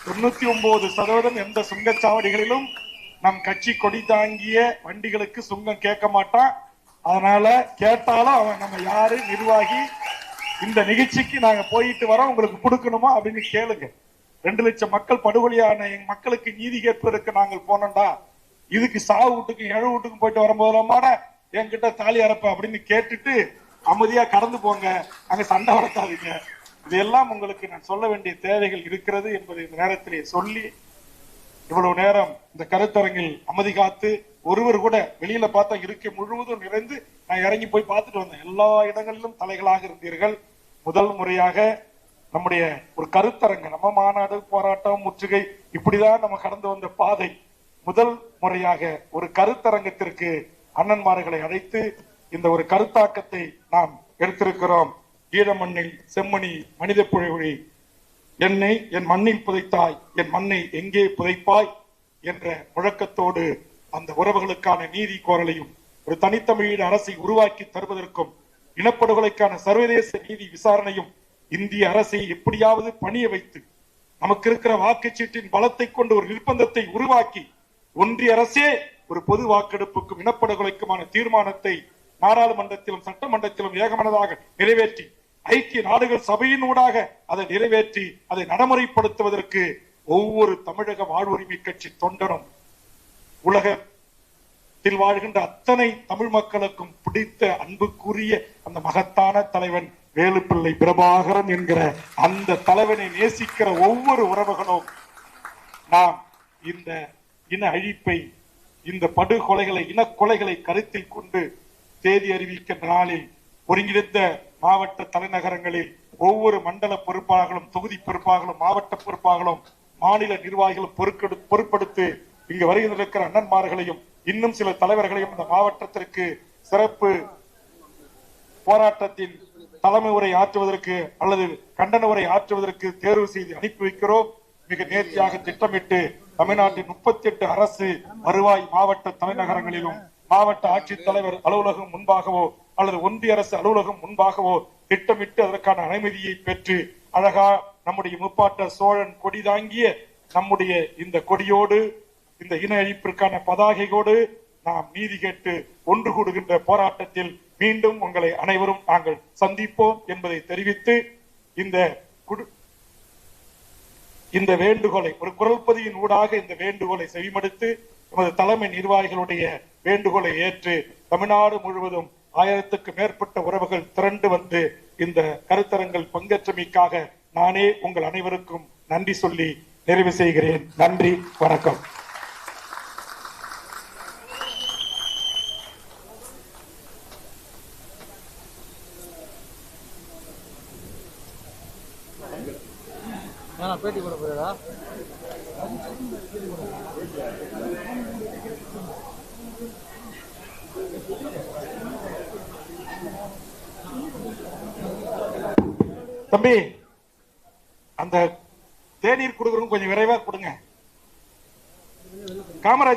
99% எந்த சுங்கச்சாவடிகளிலும் நம் கட்சி கொடி தாங்கிய வண்டிகளுக்கு சுங்கம் கேட்க மாட்டான். அதனால கேட்டாலும் அவன் நம்ம யாரு நிர்வாகி, இந்த நிகழ்ச்சிக்கு நாங்க போயிட்டு வரோம், உங்களுக்கு கொடுக்கணுமா அப்படின்னு கேளுங்க. 2 லட்சம் மக்கள் படுகொலையான எங்க மக்களுக்கு நீதி கேட்பதற்கு நாங்கள் போனோம்டா, இதுக்கு சாவு வீட்டுக்கும் 7 வீட்டுக்கும் போயிட்டு வரும்போதெல்லாம் என்கிட்ட தாலி அறப்ப அப்படின்னு கேட்டுட்டு அமைதியா கடந்து போங்க, அங்க சண்டை வளர்த்தாதீங்க. இதெல்லாம் உங்களுக்கு நான் சொல்ல வேண்டிய தேவைகள் இருக்கிறது என்பதை இந்த நேரத்திலே சொல்லி, இவ்வளவு நேரம் இந்த கருத்தரங்கில் அமைதி காத்து, ஒருவர் கூட வெளியில பார்த்தா இருக்கை முழுவதும் நிறைந்து, நான் இறங்கி போய் பார்த்துட்டு வந்தேன், எல்லா இடங்களிலும் தலைகளாக இருந்தீர்கள். முதல் முறையாக நம்முடைய ஒரு கருத்தரங்கு, நம்ம மாநாடு போராட்டம் முற்றுகை இப்படிதான் நம்ம கடந்து வந்த பாதை, முதல் முறையாக ஒரு கருத்தரங்கத்திற்கு அண்ணன்மார்களை அழைத்து இந்த ஒரு கருத்தாக்கத்தை நாம் எடுத்திருக்கிறோம். ஈழமண்ணில் செம்மணி மனித புழொழி, என்னை என் மண்ணில் புதைத்தாய், என் மண்ணை எங்கே புதைப்பாய் என்ற முழக்கத்தோடு அந்த உறவுகளுக்கான நீதி கோரலையும் ஒரு தனித்தமிழீழ அரசை உருவாக்கி தருவதற்கும் இனப்படுகொலைக்கான சர்வதேச நீதி விசாரணையும் இந்திய அரசை எப்படியாவது பணிய வைத்து நமக்கு இருக்கிற வாக்குச்சீட்டின் பலத்தை கொண்டு ஒரு நிர்பந்தத்தை உருவாக்கி ஒன்றிய அரசே ஒரு பொது வாக்கெடுப்புக்கும் இனப்படுகொலைக்குமான தீர்மானத்தை நாடாளுமன்றத்திலும் சட்டமன்றத்திலும் ஏகமனதாக நிறைவேற்றி ஐக்கிய நாடுகள் சபையினூடாக அதை நிறைவேற்றி அதை நடைமுறைப்படுத்துவதற்கு ஒவ்வொரு தமிழக வாழ்வுரிமை கட்சி தொண்டனும் உலகத்தில் வாழ்கின்ற அத்தனை தமிழ் மக்களுக்கும் பிடித்த அன்புக்குரிய அந்த மகத்தான தலைவன் வேலுப்பிள்ளை பிரபாகரன் என்கிற அந்த தலைவனை நேசிக்கிற ஒவ்வொரு உறவுகளும் நாம் இந்த இன அழிப்பை, இந்த படுகொலைகளை, இனக்கொலைகளை கருத்தில் கொண்டு தேதி அறிவிக்கின்ற நாளில் ஒருங்கிணைந்த மாவட்ட தலைநகரங்களில் ஒவ்வொரு மண்டல பொறுப்பாளர்களும், தொகுதி பொறுப்பாளர்களும், மாவட்ட பொறுப்பாளர்களும், மாநில நிர்வாகிகளும் பொறுப்படுத்தி இங்கு வருகின்ற அண்ணன்மார்களையும் இன்னும் சில தலைவர்களையும் இந்த மாவட்டத்திற்கு சிறப்பு போராட்டத்தின் தலைமை உரை ஆற்றுவதற்கு அல்லது கண்டன உரை ஆற்றுவதற்கு தேர்வு செய்து அனுப்பி வைக்கிறோம். மிக நேர்த்தியாக திட்டமிட்டு தமிழ்நாட்டின் 38 அரசு வருவாய் மாவட்ட தலைநகரங்களிலும் மாவட்ட ஆட்சித்தலைவர் அலுவலகம் முன்பாகவோ அல்லது ஒன்றிய அரசு அலுவலகம் முன்பாகவோ திட்டமிட்டு அதற்கான அனுமதியை பெற்று அழகா நம்முடைய முப்பாட்ட சோழன் கொடி தாங்கிய நம்முடைய இந்த கொடியோடு இந்த இன அழிப்பிற்கான பதாகையோடு நாம் நீதி கேட்டு ஒன்று கூடுகின்ற போராட்டத்தில் மீண்டும் உங்களை அனைவரும் நாங்கள் சந்திப்போம் என்பதை தெரிவித்து இந்த வேண்டுகோளை ஒரு குரல் பதிவின் ஊடாக இந்த வேண்டுகோளை செவிமடுத்து நமது தலைமை நிர்வாகிகளுடைய வேண்டுகோளை ஏற்று தமிழ்நாடு முழுவதும் 1000க்கு மேற்பட்ட உறவுகள் திரண்டு வந்து இந்த கருத்தரங்கள் பங்கேற்றமைக்காக நானே உங்கள் அனைவருக்கும் நன்றி சொல்லி நிறைவு செய்கிறேன். நன்றி, வணக்கம். பேட்டி கூட போறதா தம்பி, அந்த தேநீர் கொடுக்குறவங்க கொஞ்சம் விரைவா கொடுங்க. காமராஜ்